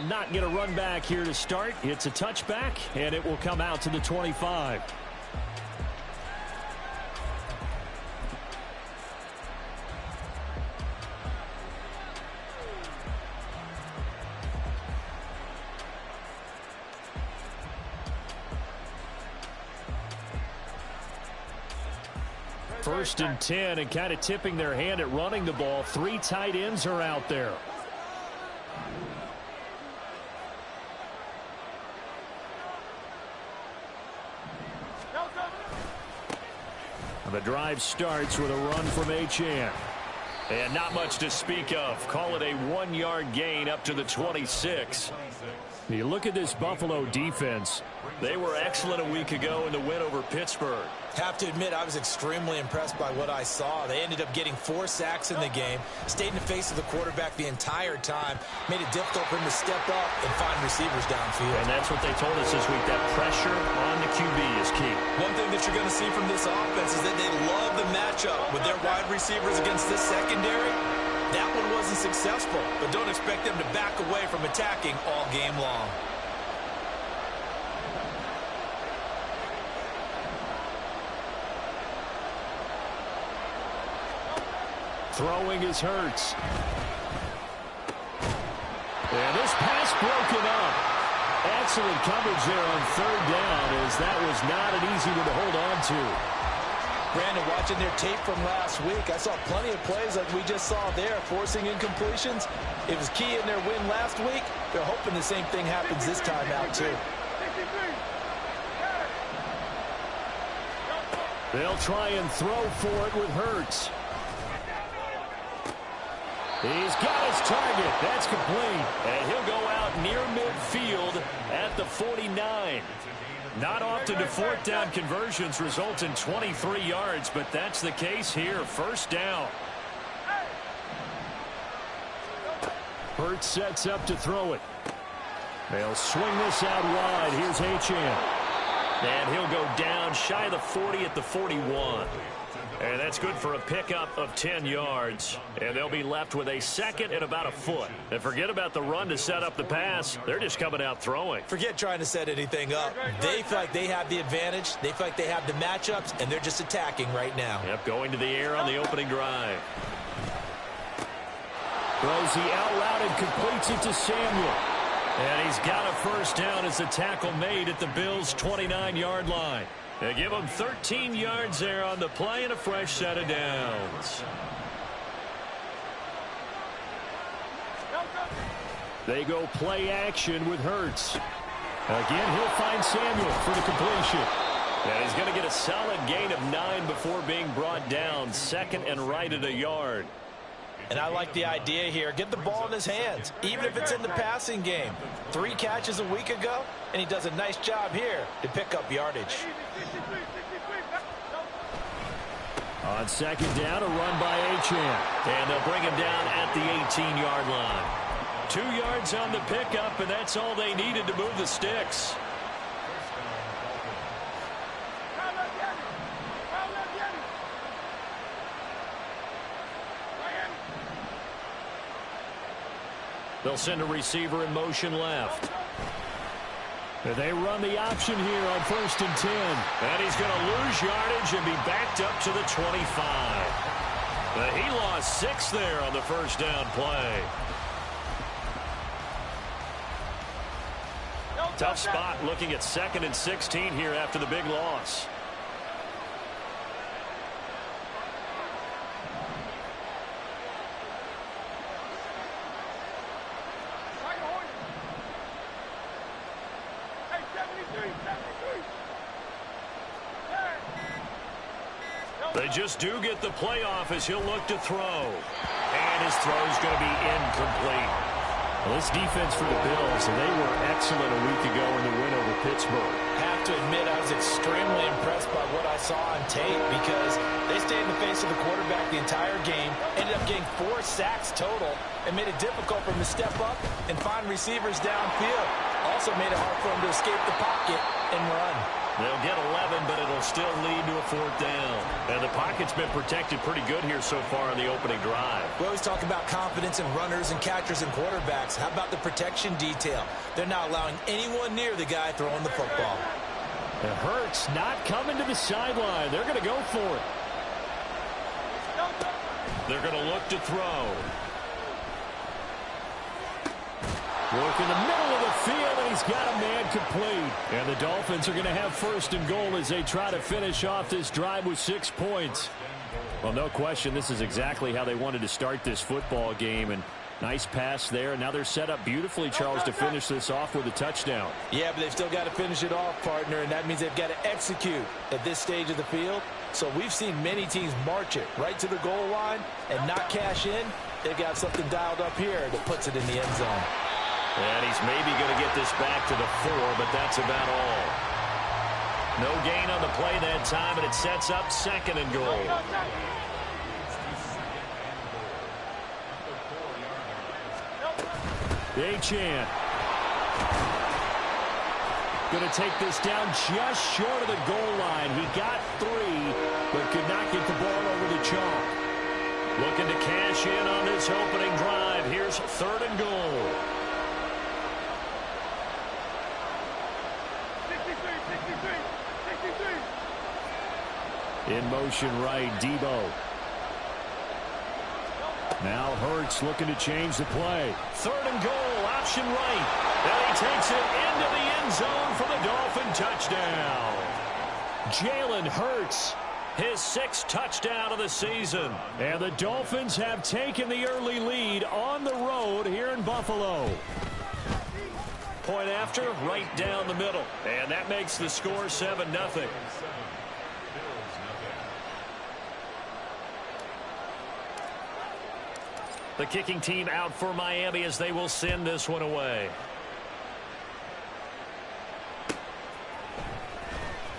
will not get a run back here to start. It's a touchback, and it will come out to the 25. First and 10, and kind of tipping their hand at running the ball. 3 tight ends are out there. The drive starts with a run from Achane. And not much to speak of. Call it a 1-yard gain up to the 26. You look at this Buffalo defense. They were excellent a week ago in the win over Pittsburgh. Have to admit, I was extremely impressed by what I saw. They ended up getting 4 sacks in the game, stayed in the face of the quarterback the entire time, made it difficult for him to step up and find receivers downfield. And that's what they told us this week, that pressure on the QB is key. One thing that you're going to see from this offense is that they love the matchup with their wide receivers against this secondary. That one wasn't successful, but don't expect them to back away from attacking all game long. Throwing is Hurts. And this pass broken up. Excellent coverage there on 3rd down, as that was not an easy one to hold on to. Brandon, watching their tape from last week, I saw plenty of plays like we just saw there, forcing incompletions. It was key in their win last week. They're hoping the same thing happens this time out, too. They'll try and throw for it with Hurts. He's got his target. That's complete. And he'll go out near midfield at the 49. Not often do 4th down conversions result in 23 yards, but that's the case here. 1st down. Hurts sets up to throw it. They'll swing this out wide. Here's Achane. And he'll go down shy of the 40 at the 41. And that's good for a pickup of 10 yards. And they'll be left with a 2nd and about a foot. And forget about the run to set up the pass. They're just coming out throwing. Forget trying to set anything up. They feel like they have the advantage. They feel like they have the matchups, and they're just attacking right now. Yep, going to the air on the opening drive. Throws the out route and completes it to Samuel. And he's got a 1st down as the tackle made at the Bills' 29-yard line. They give them 13 yards there on the play and a fresh set of downs. They go play action with Hurts. Again, he'll find Samuel for the completion. And he's going to get a solid gain of 9 before being brought down. 2nd and right at a yard. And I like the idea here. Get the ball in his hands, even if it's in the passing game. 3 catches a week ago, and he does a nice job here to pick up yardage. On 2nd down, a run by Achane. And they'll bring him down at the 18-yard line. 2 yards on the pickup, and that's all they needed to move the sticks. They'll send a receiver in motion left. And they run the option here on 1st and 10. And he's going to lose yardage and be backed up to the 25. He lost 6 there on the 1st down play. Tough spot looking at 2nd and 16 here after the big loss. They just do get the playoff as he'll look to throw. And his throw's going to be incomplete. Well, this defense for the Bills, they were excellent a week ago in the win over Pittsburgh. Have to admit, I was extremely impressed by what I saw on tape because they stayed in the face of the quarterback the entire game, ended up getting 4 sacks total, and made it difficult for him to step up and find receivers downfield. Also made it hard for him to escape the pocket and run. They'll get 11, but it'll still lead to a 4th down. And the pocket's been protected pretty good here so far on the opening drive. We always talk about confidence in runners and catchers and quarterbacks. How about the protection detail? They're not allowing anyone near the guy throwing the football. It hurts not coming to the sideline. They're going to go for it. They're going to look to throw. Work in the middle of the field, and he's got a man complete. And the Dolphins are going to have 1st and goal as they try to finish off this drive with 6 points. Well, no question, this is exactly how they wanted to start this football game. And nice pass there. Now they're set up beautifully, Charles, to finish this off with a touchdown. Yeah, but they've still got to finish it off, partner, and that means they've got to execute at this stage of the field. So we've seen many teams march it right to the goal line and not cash in. They've got something dialed up here that puts it in the end zone. And he's maybe going to get this back to the 4, but that's about all. No gain on the play that time, and it sets up 2nd and goal. Achane. Going to take this down just short of the goal line. He got 3, but could not get the ball over the chalk. Looking to cash in on this opening drive. Here's 3rd and goal. In motion right, Debo. Now Hurts looking to change the play. 3rd and goal, option right. And he takes it into the end zone for the Dolphin touchdown. Jalen Hurts, his 6th touchdown of the season. And the Dolphins have taken the early lead on the road here in Buffalo. Point after, right down the middle. And that makes the score 7-0. The kicking team out for Miami as they will send this one away.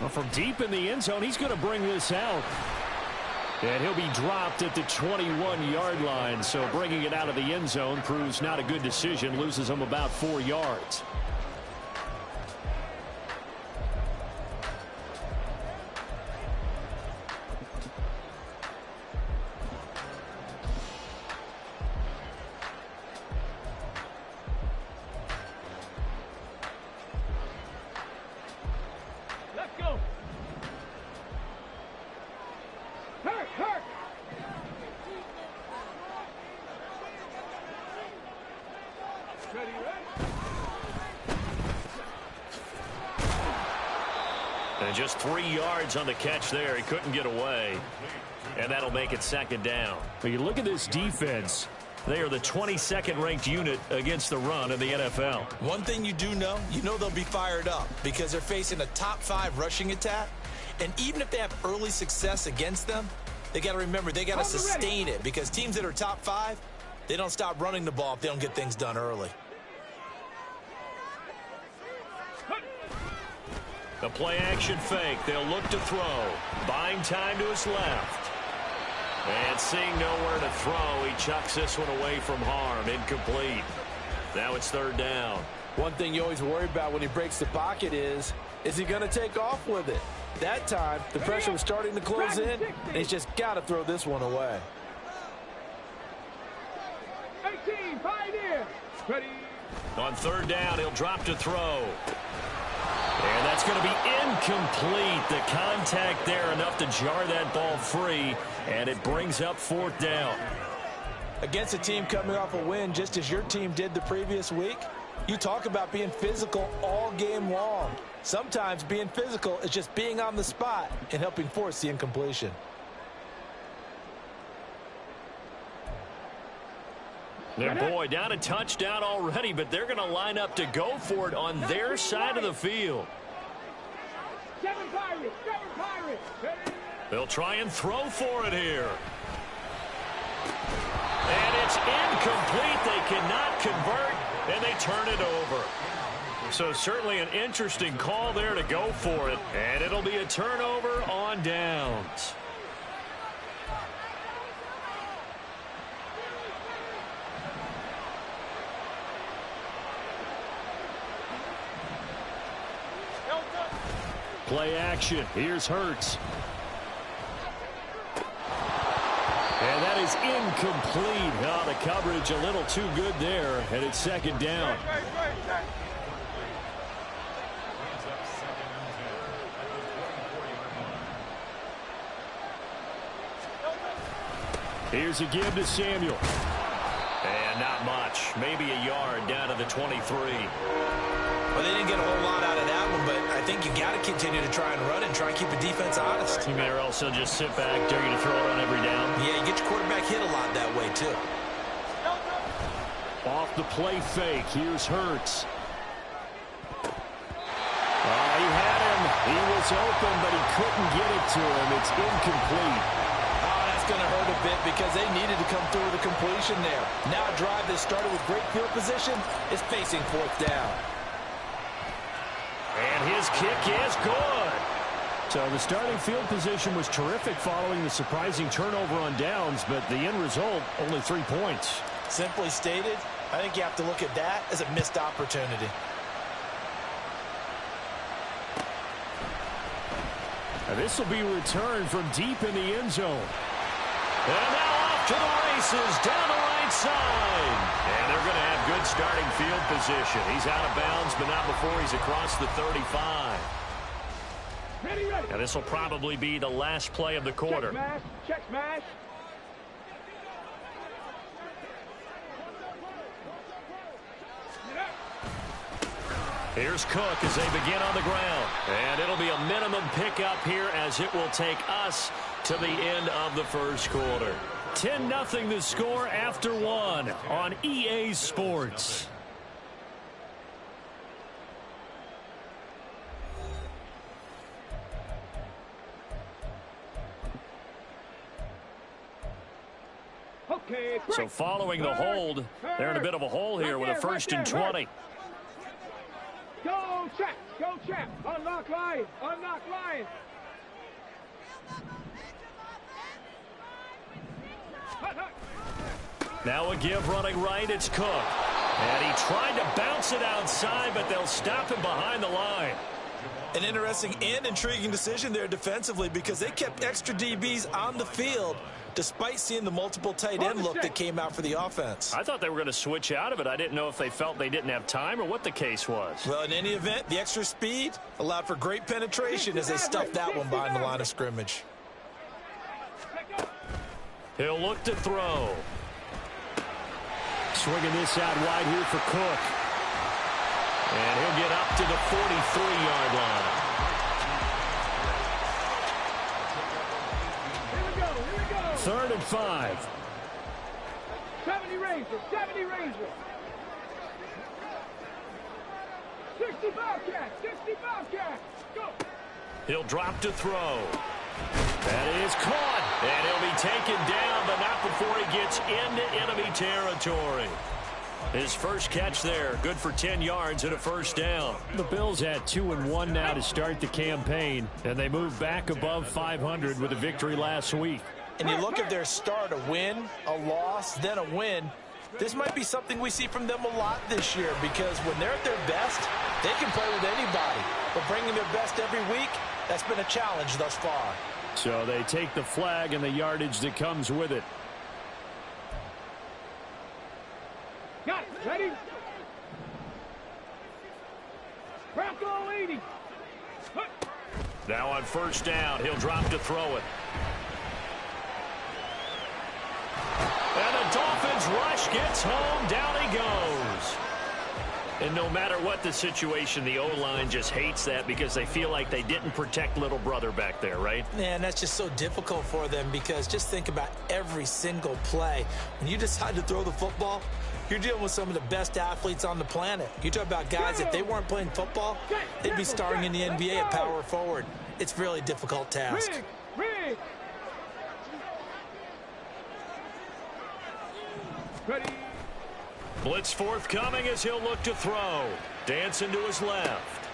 Well, from deep in the end zone, he's going to bring this out. And he'll be dropped at the 21-yard line. So bringing it out of the end zone proves not a good decision. Loses him about 4 yards. And just 3 yards on the catch there. He couldn't get away. And that'll make it 2nd down. But you look at this defense. They are the 22nd ranked unit against the run in the NFL. One thing you do know, they'll be fired up because they're facing a top 5 rushing attack. And even if they have early success against them, they got to remember they got to sustain it because teams that are top 5, they don't stop running the ball if they don't get things done early. The play action fake. They'll look to throw. Buying time to his left. And seeing nowhere to throw, he chucks this one away from harm. Incomplete. Now it's 3rd down. One thing you always worry about when he breaks the pocket is he going to take off with it? That time, the pressure was starting to close in, and he's just got to throw this one away. 18, Pioneer. Ready. On 3rd down, he'll drop to throw. And that's going to be incomplete. The contact there enough to jar that ball free, and it brings up 4th down. Against a team coming off a win just as your team did the previous week, you talk about being physical all game long. Sometimes being physical is just being on the spot and helping force the incompletion. And boy, down a touchdown already, but they're going to line up to go for it on their side of the field. 7 Pirates, 7 Pirates. They'll try and throw for it here. And it's incomplete. They cannot convert, and they turn it over. So certainly an interesting call there to go for it, and it'll be a turnover on downs. Play action. Here's Hurts. And that is incomplete. Oh, the coverage a little too good there, and it's second down. Here's a give to Samuel. And not much. Maybe a yard down to the 23. Well, they didn't get a whole lot out of that one, but I think you got to continue to try and run and try and keep the defense honest. You may also just sit back, dare you to throw it on every down. Yeah, you get your quarterback hit a lot that way, too. Off the play fake. Here's Hurts. He had him. He was open, but he couldn't get it to him. It's incomplete. That's going to hurt a bit because they needed to come through with a completion there. Now a drive that started with great field position is facing fourth down. And his kick is good. So the starting field position was terrific following the surprising turnover on downs, but the end result, only 3 points. Simply stated, I think you have to look at that as a missed opportunity. And this will be returned from deep in the end zone. And now off to the races down the right side. And they're going to have good starting field position. He's out of bounds, but not before he's across the 35. Ready, ready. Now this will probably be the last play of the quarter. Check smash. Check smash. Here's Cook as they begin on the ground. And it'll be a minimum pickup here as it will take us to the end of the first quarter. 10-0 the score after one on EA Sports. Okay, So following the hold, they're in a bit of a hole here with a first and 20. Go check. Go check. Unlock line. Unlock line. Now a give running right, it's Cook. And he tried to bounce it outside, but they'll stop him behind the line. An interesting and intriguing decision there defensively because they kept extra DBs on the field despite seeing the multiple tight end look that came out for the offense. I thought they were going to switch out of it. I didn't know if they felt they didn't have time or what the case was. Well, in any event, the extra speed allowed for great penetration as they stuffed that one behind the line of scrimmage. He'll look to throw. Swinging this out wide here for Cook. And he'll get up to the 43-yard line. Here we go. Here we go. 3rd and 5. 70 Rangers. 70 Rangers. 60 Bobcats. 60 Bobcats. Go. He'll drop to throw. That is caught. And he'll be taken down, but not before he gets into enemy territory. His first catch there, good for 10 yards and a first down. The Bills had 2-1 now to start the campaign, and they moved back above 500 with a victory last week. And you look at their start, a win, a loss, then a win. This might be something we see from them a lot this year because when they're at their best, they can play with anybody. But bringing their best every week, that's been a challenge thus far. So they take the flag and the yardage that comes with it. Got it. Ready? Bronco 80. Now on first down, he'll drop to throw it. And the Dolphins rush gets home. Down he goes. And no matter what the situation, the O-line just hates that because they feel like they didn't protect little brother back there, right? Man, that's just so difficult for them because just think about every single play. When you decide to throw the football, you're dealing with some of the best athletes on the planet. You talk about guys, if they weren't playing football, they'd be starring in the NBA at power forward. It's a really difficult task. Rig. Ready. Blitz forthcoming as he'll look to throw. Dancing to his left.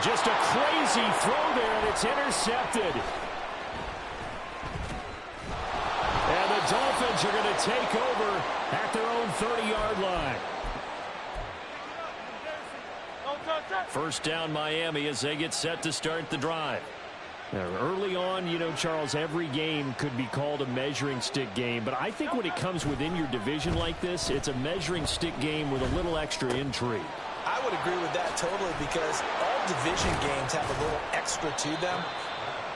Just a crazy throw there, and it's intercepted. And the Dolphins are going to take over at their own 30-yard line. First down Miami as they get set to start the drive. Now, early on, you know, Charles, every game could be called a measuring stick game, but I think when it comes within your division like this, it's a measuring stick game with a little extra intrigue. I would agree with that totally, because all division games have a little extra to them.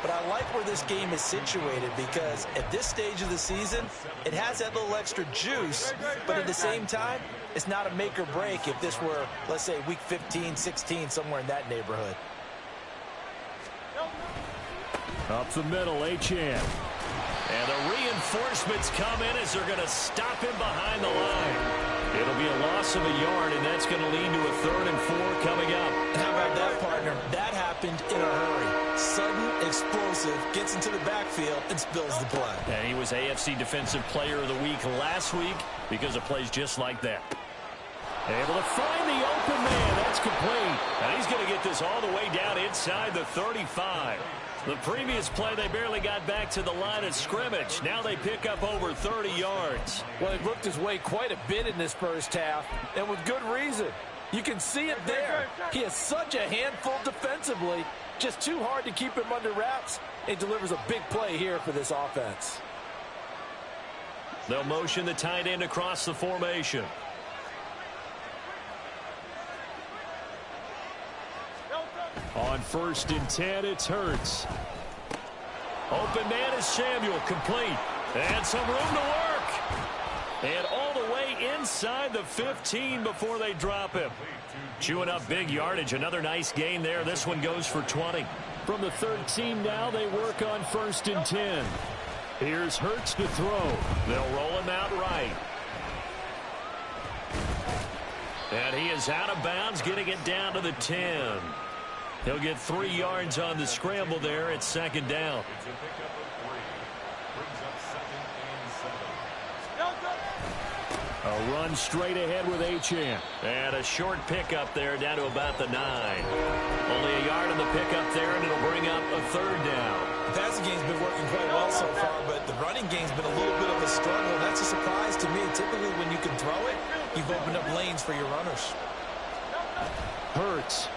But I like where this game is situated, because at this stage of the season, it has that little extra juice, but at the same time, it's not a make or break if this were, let's say, week 15, 16, somewhere in that neighborhood. Up the middle, Achane. And the reinforcements come in as they're going to stop him behind the line. It'll be a loss of a yard, and that's going to lead to a 3rd and 4 coming up. How about that, partner? That happened in a hurry. Sudden, explosive, gets into the backfield, and spills the play. And he was AFC Defensive Player of the Week last week because of plays just like that. Able to find the open man. That's complete. And he's going to get this all the way down inside the 35. The previous play, they barely got back to the line of scrimmage. Now they pick up over 30 yards. Well, he looked his way quite a bit in this first half, and with good reason. You can see it there. He has such a handful defensively. Just too hard to keep him under wraps. It delivers a big play here for this offense. They'll motion the tight end across the formation. On 1st and 10, it's Hurts. Open man is Samuel, complete. And some room to work. And all the way inside the 15 before they drop him. Chewing up big yardage. Another nice gain there. This one goes for 20. From the 13 now, they work on 1st and 10. Here's Hurts to throw. They'll roll him out right. And he is out of bounds, getting it down to the 10. He'll get 3 yards on the scramble there at 2nd down. A run straight ahead with Achane. And a short pickup there down to about the 9. Only a yard on the pickup there, and it'll bring up a 3rd down. The passing game's been working quite well so far, but the running game's been a little bit of a struggle. That's a surprise to me. Typically, when you can throw it, you've opened up lanes for your runners. Hurts.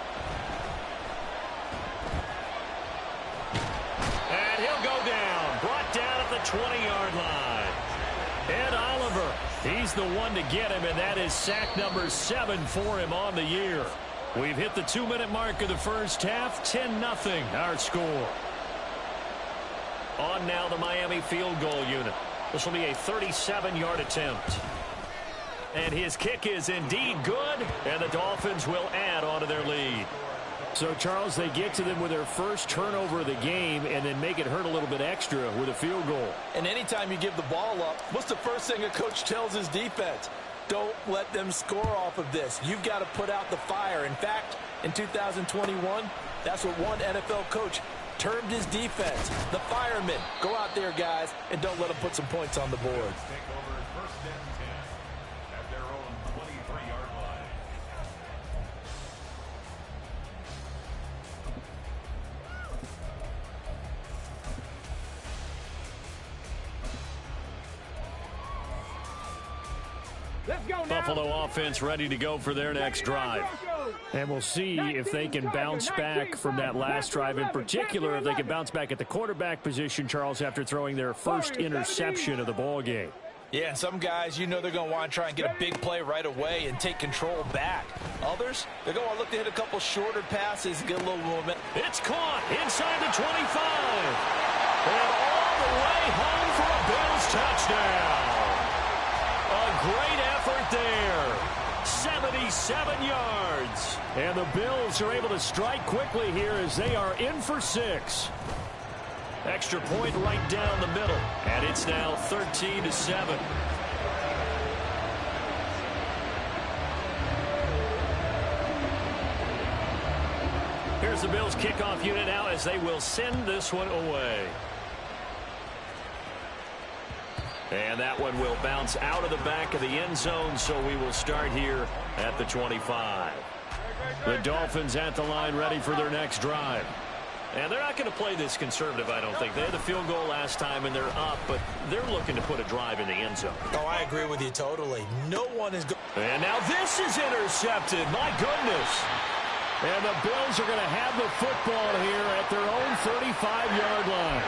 And he'll go down. Brought down at the 20-yard line. Ed Oliver, he's the one to get him, and that is sack number 7 for him on the year. We've hit the 2-minute mark of the first half. 10-0 our score. On now the Miami field goal unit. This will be a 37-yard attempt. And his kick is indeed good, and the Dolphins will add on to their lead. So, Charles, they get to them with their first turnover of the game and then make it hurt a little bit extra with a field goal. And anytime you give the ball up, what's the first thing a coach tells his defense? Don't let them score off of this. You've got to put out the fire. In fact, in 2021, that's what one NFL coach termed his defense. The firemen. Go out there, guys, and don't let them put some points on the board. Buffalo offense ready to go for their next drive. And we'll see if they can bounce back from that last drive. In particular, if they can bounce back at the quarterback position, Charles, after throwing their first interception of the ball game. Yeah, and some guys, you know they're going to want to try and get a big play right away and take control back. Others, they're going to look to hit a couple shorter passes and get a little movement. It's caught inside the 25. And all the way home for a Bills touchdown. A great effort there. 77 yards. And the Bills are able to strike quickly here as they are in for 6. Extra point right down the middle. And it's now 13-7. Here's the Bills kickoff unit now as they will send this one away. And that one will bounce out of the back of the end zone, so we will start here at the 25. The Dolphins at the line ready for their next drive. And they're not going to play this conservative, I don't think. They had the field goal last time, and they're up, but they're looking to put a drive in the end zone. Oh, I agree with you totally. No one is good. And now this is intercepted. My goodness. And the Bills are going to have the football here at their own 35-yard line.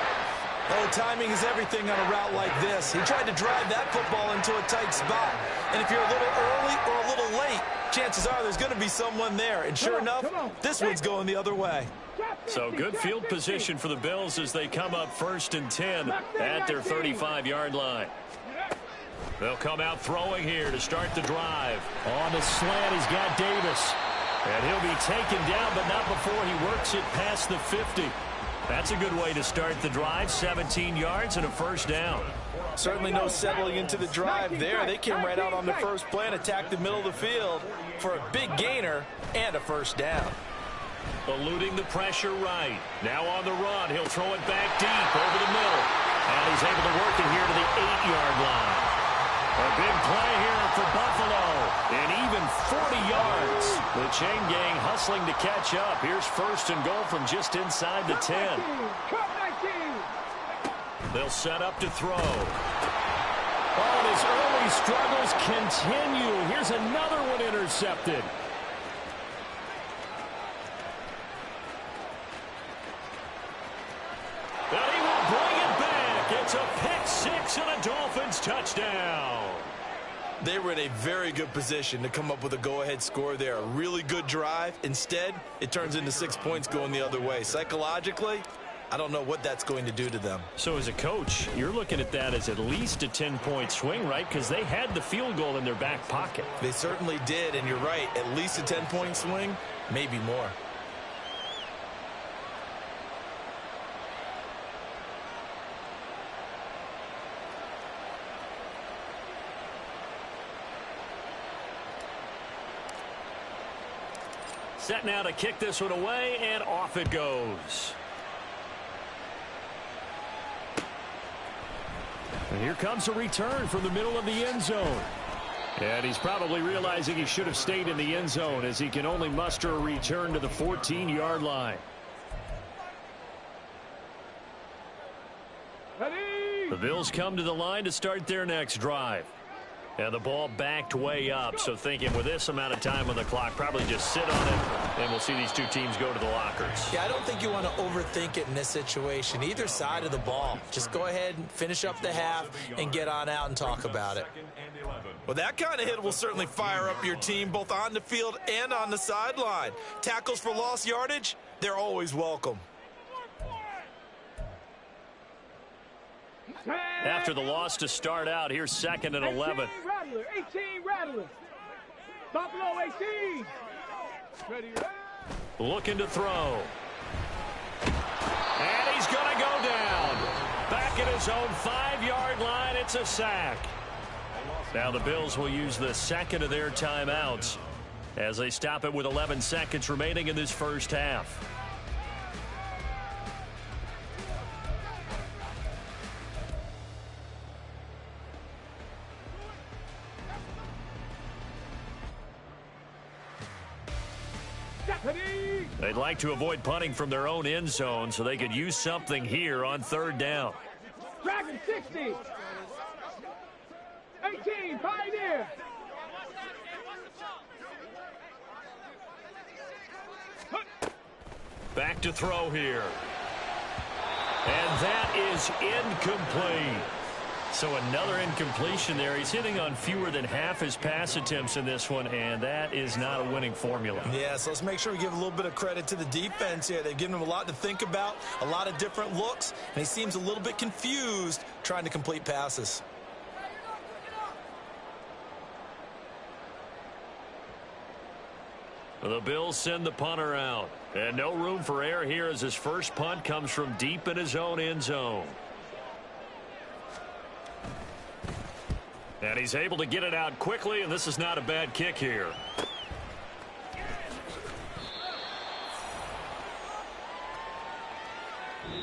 Oh, timing is everything on a route like this. He tried to drive that football into a tight spot. And if you're a little early or a little late, chances are there's going to be someone there. And sure enough, this one's going the other way. So good field position for the Bills as they come up 1st and 10 at their 35-yard line. They'll come out throwing here to start the drive. On the slant, he's got Davis. And he'll be taken down, but not before he works it past the 50. That's a good way to start the drive. 17 yards and a first down. Certainly no settling into the drive there. They came right out on the first play and attacked the middle of the field for a big gainer and a first down. Eluding the pressure right. Now on the run. He'll throw it back deep over the middle. And he's able to work it here to the 8-yard line. A big play here for Buffalo. And even 40 yards. The chain gang hustling to catch up. Here's 1st and goal from just inside the 10. They'll set up to throw. Oh, and his early struggles continue. Here's another one intercepted. And he will bring it back. It's a pick-6 and a Dolphins touchdown. They were in a very good position to come up with a go-ahead score there. A really good drive. Instead, it turns into 6 points going the other way. Psychologically, I don't know what that's going to do to them. So as a coach, you're looking at that as at least a 10-point swing, right? Because they had the field goal in their back pocket. They certainly did, and you're right. At least a 10-point swing, maybe more. Set now to kick this one away, and off it goes. And here comes a return from the middle of the end zone. And he's probably realizing he should have stayed in the end zone as he can only muster a return to the 14-yard line. The Bills come to the line to start their next drive. And the ball backed way up, so thinking with this amount of time on the clock, probably just sit on it, and we'll see these two teams go to the lockers. Yeah, I don't think you want to overthink it in this situation. Either side of the ball. Just go ahead and finish up the half and get on out and talk about it. Well, that kind of hit will certainly fire up your team, both on the field and on the sideline. Tackles for lost yardage, they're always welcome. After the loss to start out, here's 2nd and 11. 18 Rattler, 18 Rattler. Buffalo 18. Ready. Looking to throw. And he's going to go down. Back at his own 5-yard line, it's a sack. Now the Bills will use the second of their timeouts as they stop it with 11 seconds remaining in this first half. They'd like to avoid punting from their own end zone so they could use something here on 3rd down. Dragon 60. 18, Pioneer. Back to throw here. And that is incomplete. So another incompletion there. He's hitting on fewer than half his pass attempts in this one, and that is not a winning formula. Yeah, so let's make sure we give a little bit of credit to the defense here. They've given him a lot to think about, a lot of different looks, and he seems a little bit confused trying to complete passes. The Bills send the punter out. And no room for error here as his first punt comes from deep in his own end zone. And he's able to get it out quickly, and this is not a bad kick here.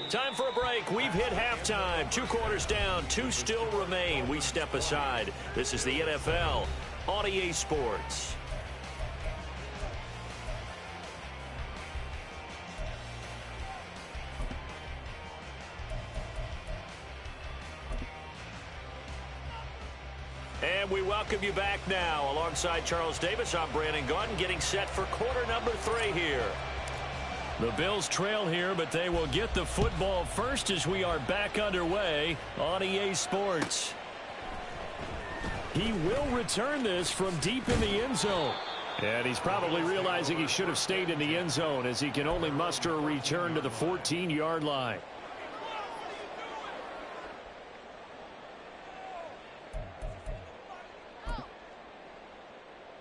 Time for a break. We've hit halftime. 2 quarters down, 2 still remain. We step aside. This is the NFL on EA Sports. And we welcome you back now. Alongside Charles Davis, I'm Brandon Gaudin, getting set for quarter number 3 here. The Bills trail here, but they will get the football first as we are back underway on EA Sports. He will return this from deep in the end zone. And he's probably realizing he should have stayed in the end zone as he can only muster a return to the 14-yard line.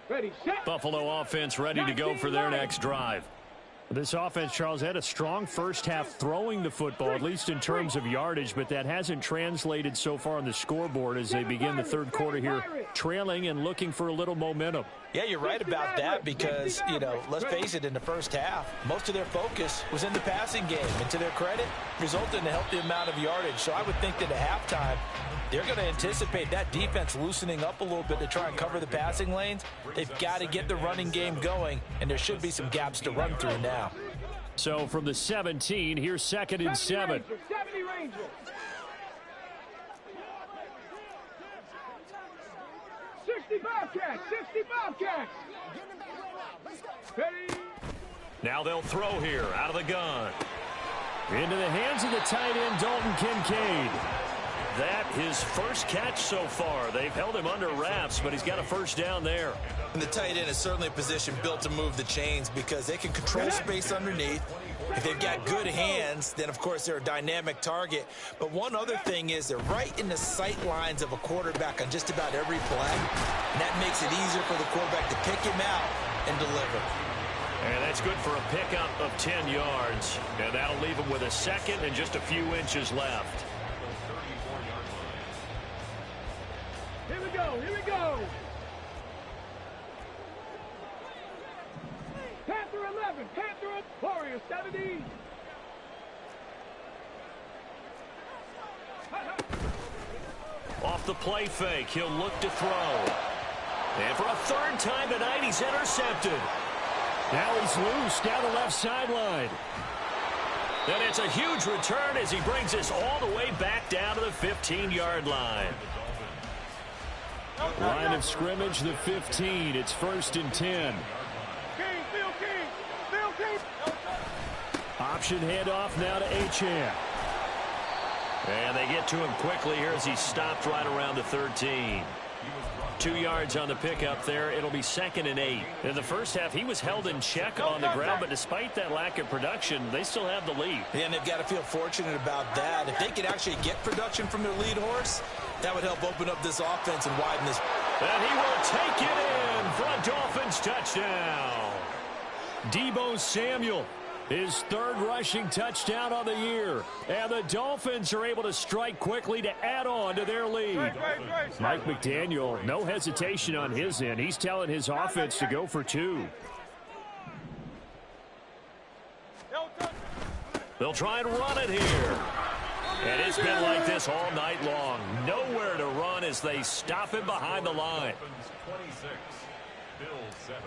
Ready, set. Buffalo offense ready to go for their next drive. This offense, Charles, had a strong first half throwing the football, at least in terms of yardage, but that hasn't translated so far on the scoreboard as they begin the third quarter here, trailing and looking for a little momentum. Yeah, you're right about that because, let's face it, in the first half, most of their focus was in the passing game. And to their credit, resulted in a healthy amount of yardage. So I would think that at halftime, they're going to anticipate that defense loosening up a little bit to try and cover the passing lanes. They've got to get the running game going, and there should be some gaps to run through now. So from the 17, here's 2nd and 7. 70 Rangers. Bobcats, 60 Bobcats. Ready. Now they'll throw here out of the gun. Into the hands of the tight end, Dalton Kincaid. That his first catch so far. They've held him under wraps, but he's got a first down there. And the tight end is certainly a position built to move the chains because they can control space underneath. If they've got good hands, then, of course, they're a dynamic target. But one other thing is they're right in the sight lines of a quarterback on just about every play. And that makes it easier for the quarterback to pick him out and deliver. And that's good for a pickup of 10 yards. And that'll leave him with a second and just a few inches left. Here we go, here we go. Panther 11, Panther Warrior 70. Off the play fake, he'll look to throw. And for a third time tonight, he's intercepted. Now he's loose down the left sideline. And it's a huge return as he brings us all the way back down to the 15-yard line. Line of scrimmage, the 15. It's 1st and 10. Option handoff now to Achane. And they get to him quickly here as he stopped right around the 13. 2 yards on the pickup there. It'll be 2nd and 8. In the first half, he was held in check on the ground, but despite that lack of production, they still have the lead. And they've got to feel fortunate about that. If they could actually get production from their lead horse, that would help open up this offense and widen this. And he will take it in for a Dolphins touchdown. Deebo Samuel, his 3rd rushing touchdown of the year. And the Dolphins are able to strike quickly to add on to their lead. Mike McDaniel, no hesitation on his end. He's telling his offense to go for 2. They'll try and run it here. And it's been like this all night long. Nowhere to run as they stop him behind the line. 26, Bills 7.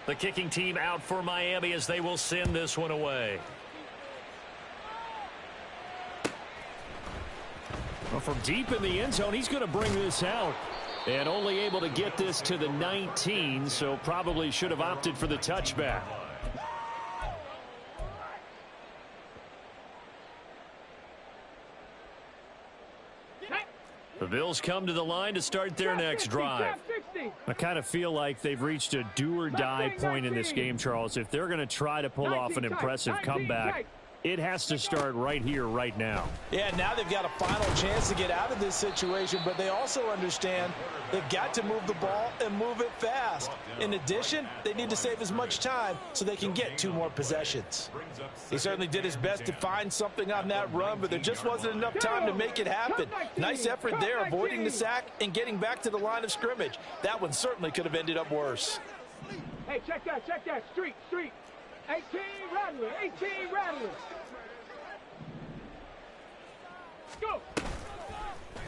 The kicking team out for Miami as they will send this one away. Well, from deep in the end zone, he's going to bring this out. And only able to get this to the 19, so probably should have opted for the touchback. The Bills come to the line to start their next drive. I kind of feel like they've reached a do-or-die point in this game, Charles. If they're going to try to pull off an impressive comeback, it has to start right here, right now. Yeah, now they've got a final chance to get out of this situation, but they also understand they've got to move the ball and move it fast. In addition, they need to save as much time so they can get 2 more possessions. He certainly did his best to find something on that run, but there just wasn't enough time to make it happen. Nice effort there, avoiding the sack and getting back to the line of scrimmage. That one certainly could have ended up worse. Hey, check that, street. 18 Rattler, 18 Rattler. Go.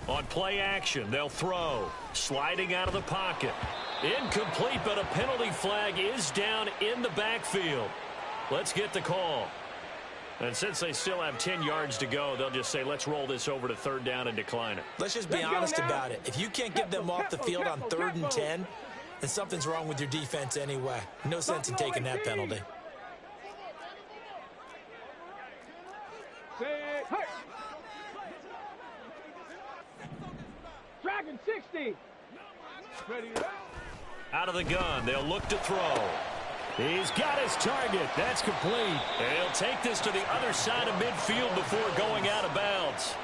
On play action, they'll throw. Sliding out of the pocket. Incomplete, but a penalty flag is down in the backfield. Let's get the call. And since they still have 10 yards to go, they'll just say, let's roll this over to third down and decline it. Let's just be honest about it. If you can't get them off the field on 3rd and 10, then something's wrong with your defense anyway. No sense in taking that penalty. Dragon 60. Ready to go. Out of the gun, they'll look to throw. He's got his target. That's complete. And he'll take this to the other side of midfield before going out of bounds.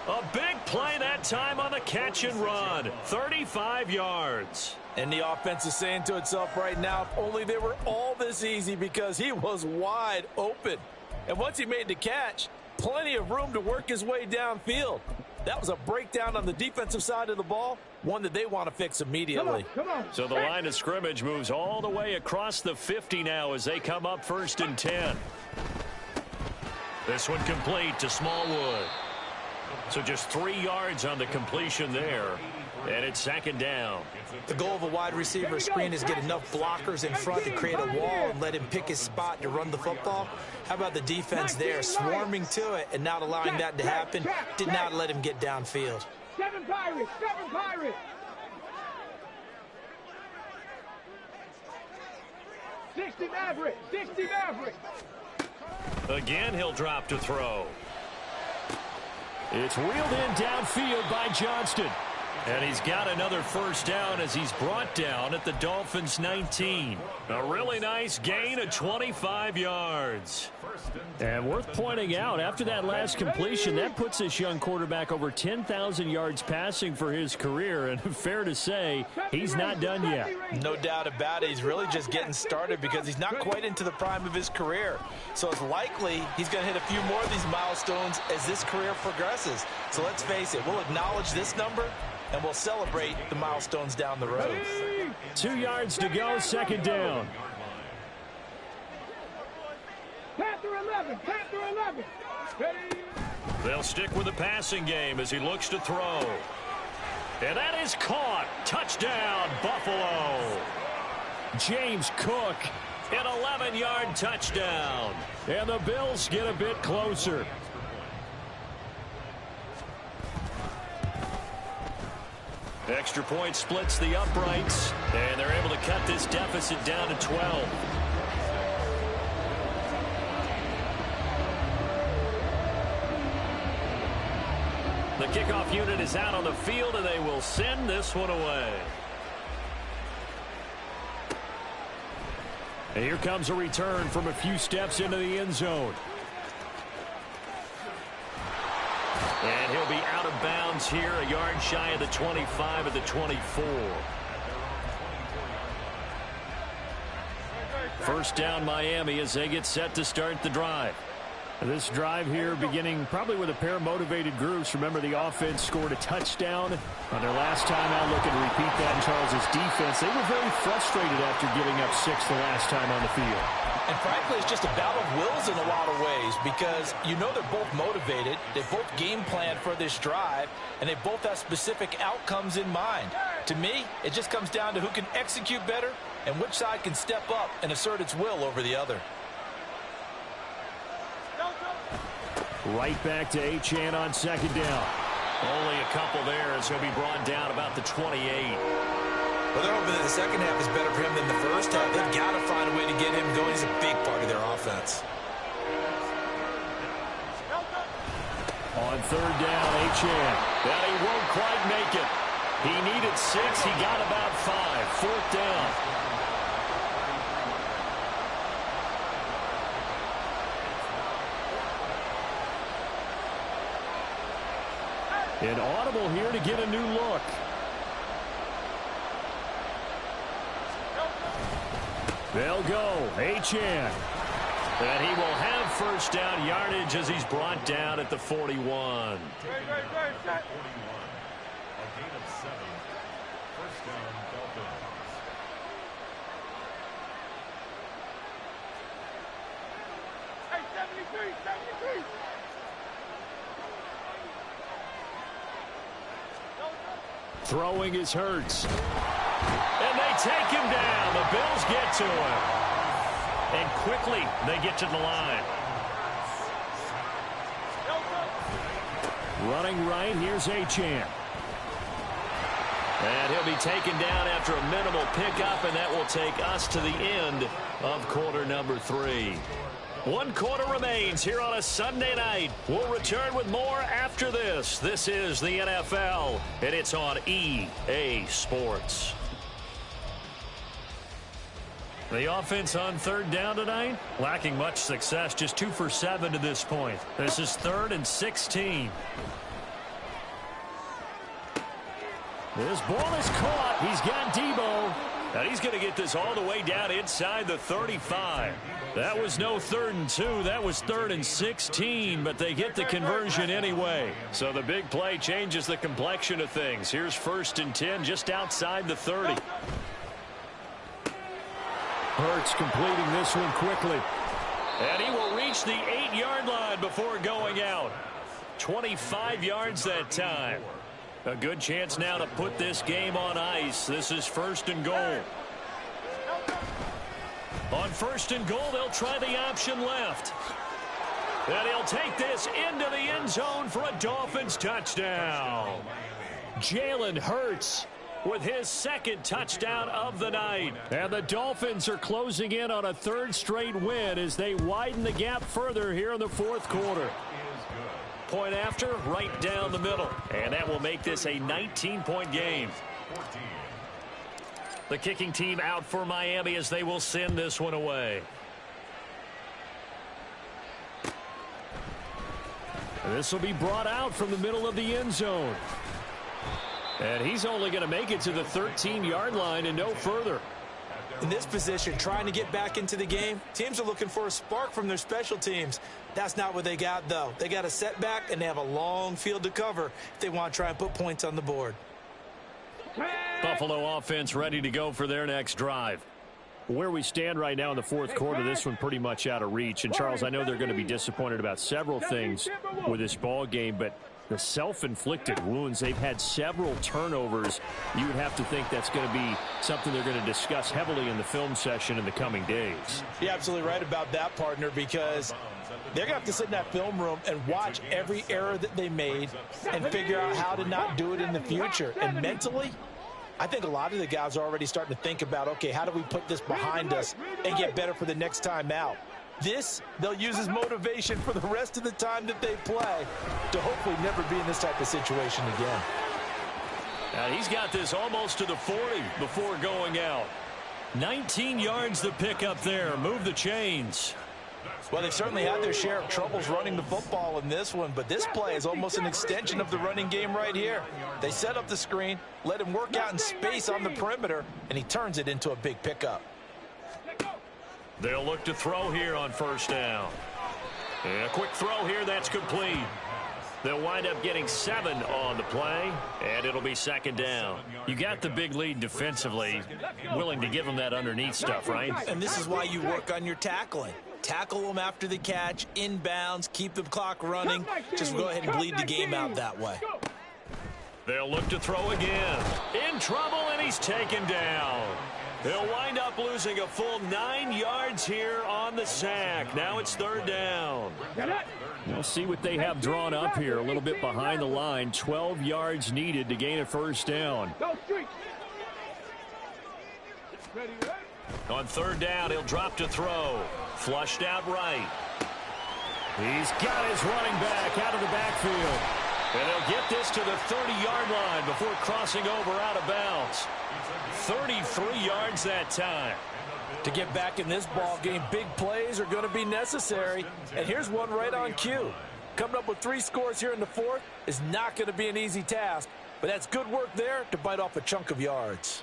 A big play that time on the catch and run. 35 yards. And the offense is saying to itself right now, if only they were all this easy, because he was wide open. And once he made the catch, plenty of room to work his way downfield. That was a breakdown on the defensive side of the ball, one that they want to fix immediately. Come on. So the line of scrimmage moves all the way across the 50 now as they come up 1st and 10. This one complete to Smallwood. So just 3 yards on the completion there, and it's 2nd down. The goal of a wide receiver screen is get enough blockers in front to create a wall and let him pick his spot to run the football. How about the defense there, swarming to it and not allowing that to happen? Did not let him get downfield. 7 Pirates. 7 Pirates. 60 Maverick. 60 Maverick. Again, he'll drop to throw. It's reeled in downfield by Johnston. And he's got another 1st down as he's brought down at the Dolphins' 19. A really nice gain of 25 yards. And worth pointing out, after that last completion, that puts this young quarterback over 10,000 yards passing for his career. And fair to say, he's not done yet. No doubt about it. He's really just getting started because he's not quite into the prime of his career. So it's likely he's going to hit a few more of these milestones as this career progresses. So let's face it, we'll acknowledge this number, and we'll celebrate the milestones down the road. 2 yards to go, 2nd down. Panther 11. Panther 11. Ready. They'll stick with the passing game as he looks to throw. And that is caught. Touchdown, Buffalo. James Cook, an 11-yard touchdown. And the Bills get a bit closer. Extra point splits the uprights, and they're able to cut this deficit down to 12. The kickoff unit is out on the field, and they will send this one away. And here comes a return from a few steps into the end zone. And he'll be out of bounds here, a yard shy of the 25 at the 24. 1st down Miami as they get set to start the drive. This drive here beginning probably with a pair of motivated groups. Remember, the offense scored a touchdown on their last time out, looking to repeat that in Charles's defense. They were very frustrated after giving up 6 the last time on the field. And frankly, it's just a battle of wills in a lot of ways, because you know they're both motivated, they both game plan for this drive, and they both have specific outcomes in mind. To me, it just comes down to who can execute better and which side can step up and assert its will over the other. Right back to Achane on 2nd down. Only a couple there as he'll be brought down about the 28. Well, they're hoping that the second half is better for him than the first half. They've got to find a way to get him going. He's a big part of their offense. On 3rd down, Achane. Well, he won't quite make it. He needed 6. He got about 5. 4th down. An audible here to get a new look. They'll go. Achane. And he will have 1st down yardage as he's brought down at the 41. 41. A gain of 7. 1st down, Dolphins. Hey, 73. 73. Throwing is Hurts. And they take him down. The Bills get to him. And quickly, they get to the line. Running right, here's Achane. And he'll be taken down after a minimal pickup, and that will take us to the end of quarter number 3. 1 quarter remains here on a Sunday night. We'll return with more after this. This is the NFL, and it's on EA Sports. The offense on 3rd down tonight, lacking much success, just 2 for 7 to this point. This is 3rd and 16. This ball is caught. He's got Debo. And he's going to get this all the way down inside the 35. That was no 3rd and 2. That was 3rd and 16, but they get the conversion anyway. So the big play changes the complexion of things. Here's 1st and 10 just outside the 30. Hurts completing this one quickly. And he will reach the 8-yard line before going out. 25 yards that time. A good chance now to put this game on ice. This is 1st and goal. On 1st and goal, they'll try the option left. And he'll take this into the end zone for a Dolphins touchdown. Jalen Hurts with his 2nd touchdown of the night. And the Dolphins are closing in on a 3rd straight win as they widen the gap further here in the 4th quarter. Point after, right down the middle. And that will make this a 19-point game. The kicking team out for Miami as they will send this one away. This will be brought out from the middle of the end zone. And he's only going to make it to the 13-yard line and no further. In this position, trying to get back into the game, teams are looking for a spark from their special teams. That's not what they got, though. They got a setback, and they have a long field to cover if they want to try and put points on the board. Buffalo offense ready to go for their next drive. Where we stand right now in the 4th quarter, this one pretty much out of reach. And, Charles, I know they're going to be disappointed about several things with this ball game, but the self-inflicted wounds, they've had several turnovers. You would have to think that's going to be something they're going to discuss heavily in the film session in the coming days. You're absolutely right about that, partner, because they're going to have to sit in that film room and watch every error that they made and figure out how to not do it in the future. And mentally, I think a lot of the guys are already starting to think about, okay, how do we put this behind us and get better for the next time out? This, they'll use as motivation for the rest of the time that they play to hopefully never be in this type of situation again. And he's got this almost to the 40 before going out. 19 yards to pick up there. Move the chains. Well, they've certainly had their share of troubles running the football in this one, but this play is almost an extension of the running game right here. They set up the screen, let him work out in space on the perimeter, and he turns it into a big pickup. They'll look to throw here on 1st down. And a quick throw here, that's complete. They'll wind up getting 7 on the play, and it'll be 2nd down. You got the big lead defensively, willing to give them that underneath stuff, right? And this is why you work on your tackling. Tackle them after the catch, inbounds, keep the clock running. Just go ahead and bleed the game out that way. They'll look to throw again. In trouble, and he's taken down. They'll wind up losing a full 9 yards here on the sack. Now it's 3rd down. We'll see what they have drawn up here. A little bit behind the line. 12 yards needed to gain a 1st down. On 3rd down, he'll drop to throw. Flushed out right. He's got his running back out of the backfield. And they'll get this to the 30-yard line before crossing over out of bounds. 33 yards that time. To get back in this ball game, big plays are going to be necessary. And here's one right on cue. Coming up with 3 scores here in the 4th is not going to be an easy task. But that's good work there to bite off a chunk of yards.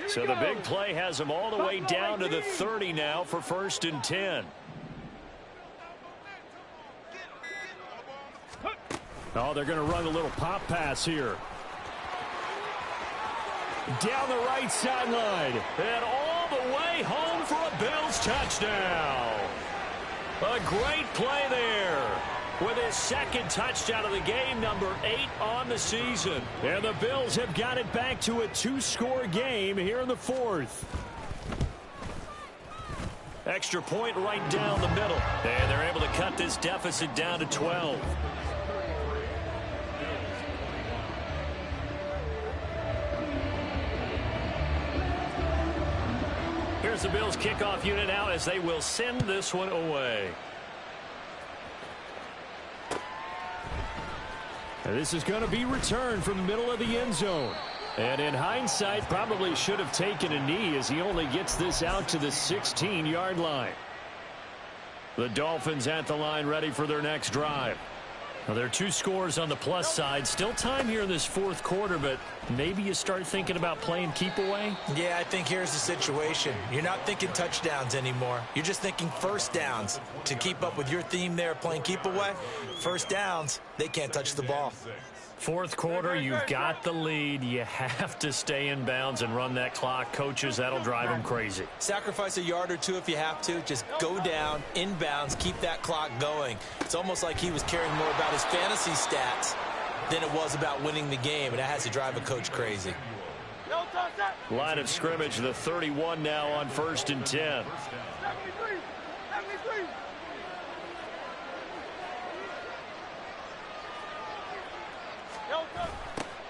So the big play has them all the way down to the 30 now for 1st and 10. Oh, they're going to run a little pop pass here. Down the right sideline. And all the way home for a Bills touchdown. A great play there. with his second touchdown of the game, number 8 on the season. And the Bills have got it back to a 2-score game here in the 4th. Extra point right down the middle. And they're able to cut this deficit down to 12. Here's the Bills kickoff unit now as they will send this one away. And this is going to be returned from the middle of the end zone. And in hindsight, probably should have taken a knee as he only gets this out to the 16-yard line. The Dolphins at the line ready for their next drive. Well, there are 2 scores on the plus side. Still time here in this 4th quarter, but maybe you start thinking about playing keep away? Yeah, I think here's the situation. You're not thinking touchdowns anymore. You're just thinking first downs. To keep up with your theme there, playing keep away, first downs, they can't touch the ball. 4th quarter, you've got the lead. You have to stay in bounds and run that clock. Coaches, that'll drive them crazy. Sacrifice a yard or 2 if you have to. Just go down, in bounds, keep that clock going. It's almost like he was caring more about his fantasy stats than it was about winning the game, and that has to drive a coach crazy. Line of scrimmage, the 31 now on 1st and 10.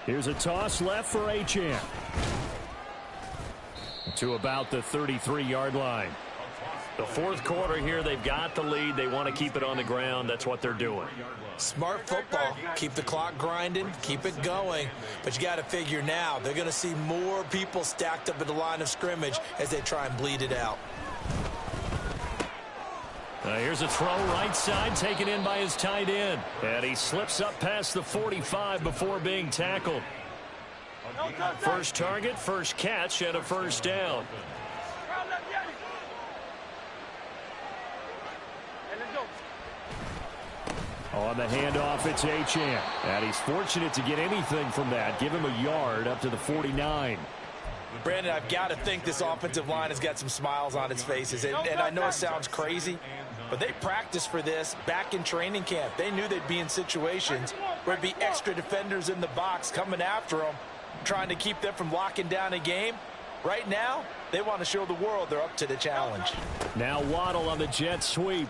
Here's a toss left for Achane. To about the 33-yard line. The 4th quarter here, they've got the lead. They want to keep it on the ground. That's what they're doing. Smart football. Keep the clock grinding. Keep it going. But you got to figure now, they're going to see more people stacked up at the line of scrimmage as they try and bleed it out. Here's a throw right side, taken in by his tight end. And he slips up past the 45 before being tackled. First target, first catch, and a first down. On the handoff, it's Achane. And he's fortunate to get anything from that. Give him a yard up to the 49. Brandon, I've got to think this offensive line has got some smiles on its faces. And I know it sounds crazy, but they practiced for this back in training camp. They knew they'd be in situations where there'd be extra defenders in the box coming after them, trying to keep them from locking down a game. Right now, they want to show the world they're up to the challenge. Now Waddle on the jet sweep.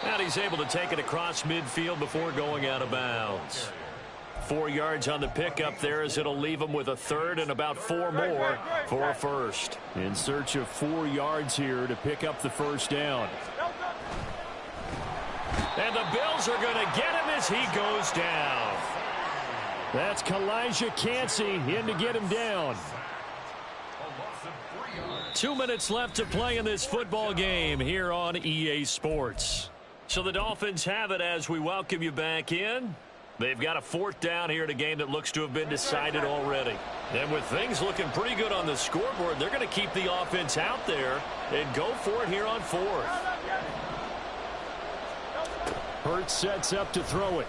And he's able to take it across midfield before going out of bounds. 4 yards on the pickup there as it'll leave him with a third and about 4 more for a first. In search of 4 yards here to pick up the first down. And the Bills are going to get him as he goes down. That's Kalijah Cansey in to get him down. 2 minutes left to play in this football game here on EA Sports. So the Dolphins have it as we welcome you back in. They've got a 4th down here in a game that looks to have been decided already. And with things looking pretty good on the scoreboard, they're going to keep the offense out there and go for it here on 4th. Hurts sets up to throw it.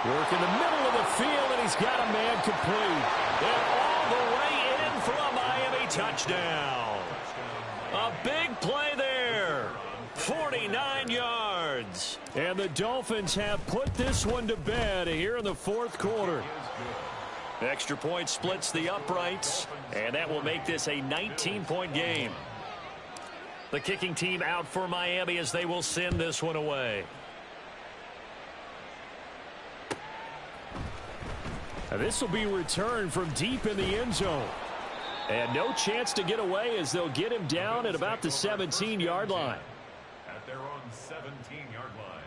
Work in the middle of the field, and he's got a man complete. And all the way in for a Miami touchdown. A big play there. 49 yards. And the Dolphins have put this one to bed here in the 4th quarter. Extra point splits the uprights, and that will make this a 19-point game. The kicking team out for Miami as they will send this one away. And this will be returned from deep in the end zone. And no chance to get away as they'll get him down at about the 17-yard line. At their own 17-yard line.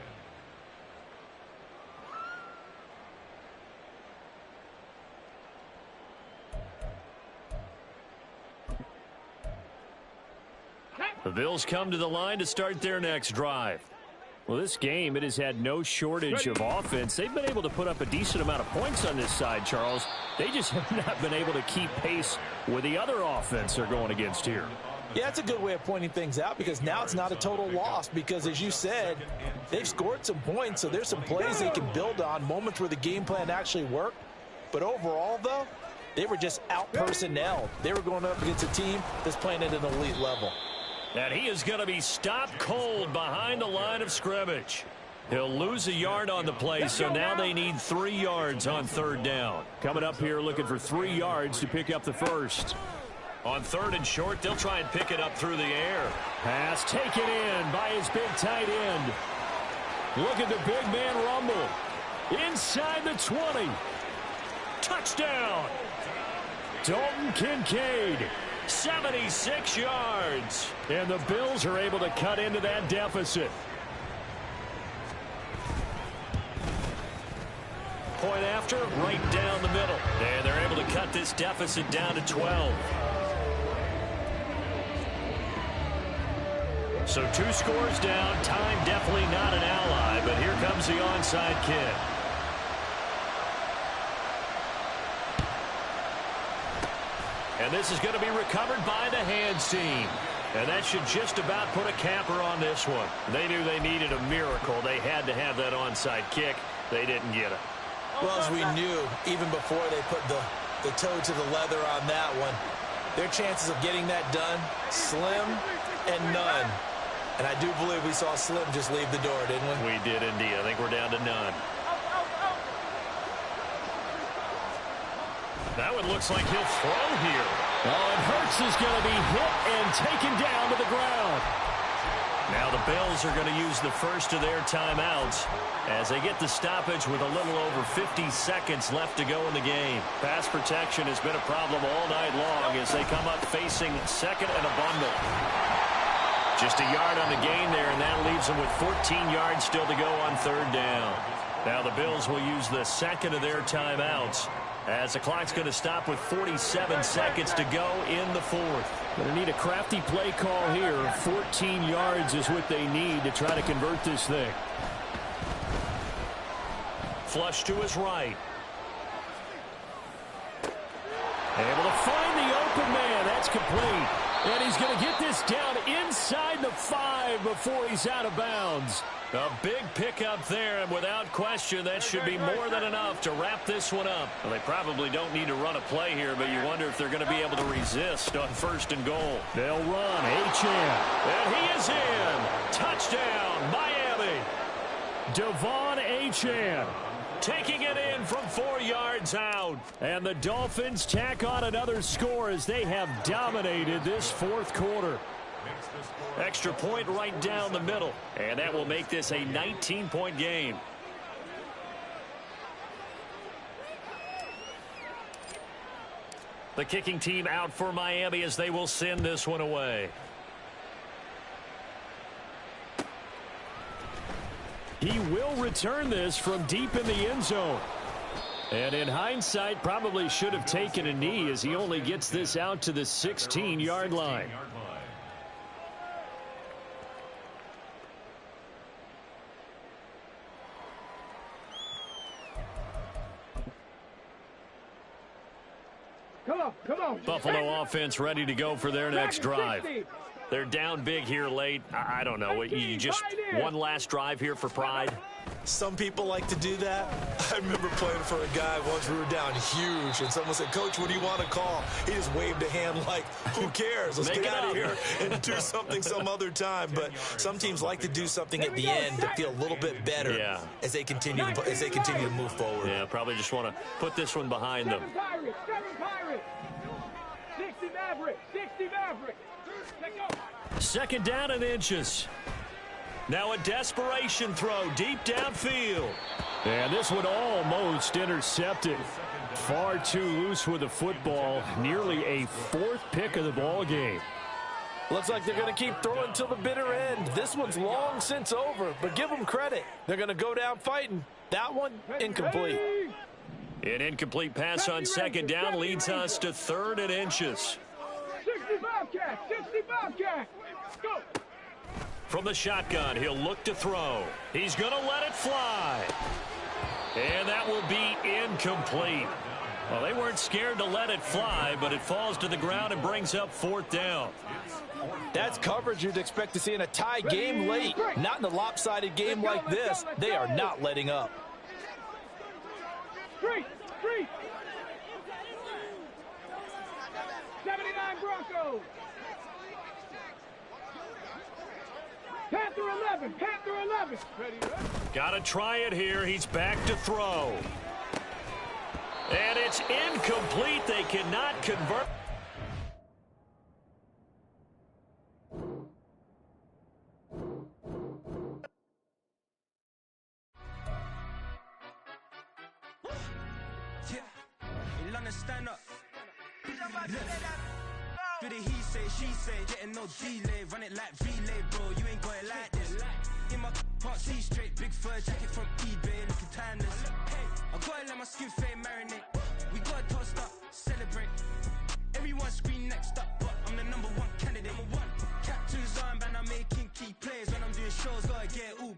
The Bills come to the line to start their next drive. Well, this game, it has had no shortage of offense. They've been able to put up a decent amount of points on this side, Charles. They just have not been able to keep pace with the other offense they're going against here. Yeah, that's a good way of pointing things out because now it's not a total loss because, as you said, they've scored some points, so there's some plays they can build on, moments where the game plan actually worked. But overall, though, they were just out-personnelled. They were going up against a team that's playing at an elite level. And he is going to be stopped cold behind the line of scrimmage. He'll lose a yard on the play, so now they need 3 yards on 3rd down. Coming up here looking for 3 yards to pick up the first. On 3rd and short, they'll try and pick it up through the air. Pass taken in by his big tight end. Look at the big man rumble. Inside the 20. Touchdown! Dalton Kincaid. 76 yards. And the Bills are able to cut into that deficit. Point after, right down the middle. And they're able to cut this deficit down to 12. So 2 scores down. Time definitely not an ally, but here comes the onside kick. And this is going to be recovered by the hands team. And that should just about put a capper on this one. They knew they needed a miracle. They had to have that onside kick. They didn't get it. Well, as we knew, even before they put the toe to the leather on that one, their chances of getting that done, slim and none. And I do believe we saw Slim just leave the door, didn't we? We did indeed. I think we're down to none. That one looks like he'll throw here. Oh, and Hurts is going to be hit and taken down to the ground. Now the Bills are going to use the first of their timeouts as they get the stoppage with a little over 50 seconds left to go in the game. Pass protection has been a problem all night long as they come up facing 2nd and a bundle. Just a yard on the gain there, and that leaves them with 14 yards still to go on 3rd down. Now the Bills will use the 2nd of their timeouts as the clock's going to stop with 47 seconds to go in the 4th. Going to need a crafty play call here. 14 yards is what they need to try to convert this thing. Flush to his right. Able to find the open man. That's complete. And he's going to get this down inside the 5 before he's out of bounds. A big pickup there, and without question, that should be more than enough to wrap this one up. Well, they probably don't need to run a play here, but you wonder if they're going to be able to resist on 1st and goal. They'll run. Achane. And he is in. Touchdown, Miami. Devon Achane. Taking it in from 4 yards out. And the Dolphins tack on another score as they have dominated this 4th quarter. Extra point right down the middle. And that will make this a 19-point game. The kicking team out for Miami as they will send this one away. He will return this from deep in the end zone. And in hindsight, probably should have taken a knee as he only gets this out to the 16-yard line. Come on. Buffalo offense ready to go for their next drive. They're down big here late. I don't know. You just one last drive here for pride. Some people like to do that. I remember playing for a guy once we were down huge, and someone said, "Coach, what do you want to call?" He just waved a hand like, who cares? Let's get out of here and do something some other time. But some teams like to do something at the end to feel a little bit better as they continue to move forward. Yeah, probably just want to put this one behind them. 7 Pirates. 60 Mavericks. 60 Mavericks. Let's go. 2nd down and inches. Now a desperation throw deep downfield. And this one almost intercepted. Far too loose with the football. Nearly a 4th pick of the ball game. Looks like they're going to keep throwing till the bitter end. This one's long since over, but give them credit. They're going to go down fighting. That one, incomplete. An incomplete pass on 2nd down leads us to 3rd and inches. 65 cats. 65 cats. Go. From the shotgun, he'll look to throw. He's going to let it fly. And that will be incomplete. Well, they weren't scared to let it fly, but it falls to the ground and brings up 4th down. That's coverage you'd expect to see in a tie game late. Not in a lopsided game like this. They are not letting up. Street. 79 Broncos. Panther 11. Panther 11. Ready, ready. Got to try it here. He's back to throw. And it's incomplete. They cannot convert. Stand up. Do the he say, she say, getting no delay, run it like relay, bro. You ain't got it like this. In my can't see straight, big fur jacket from eBay, looking timeless. Hey, I gotta let my skin fade marinate. We gotta toast up, celebrate. Everyone scream next up, but I'm the #1 candidate. Captain's armband, I'm making key plays when I'm doing shows. Gotta get all.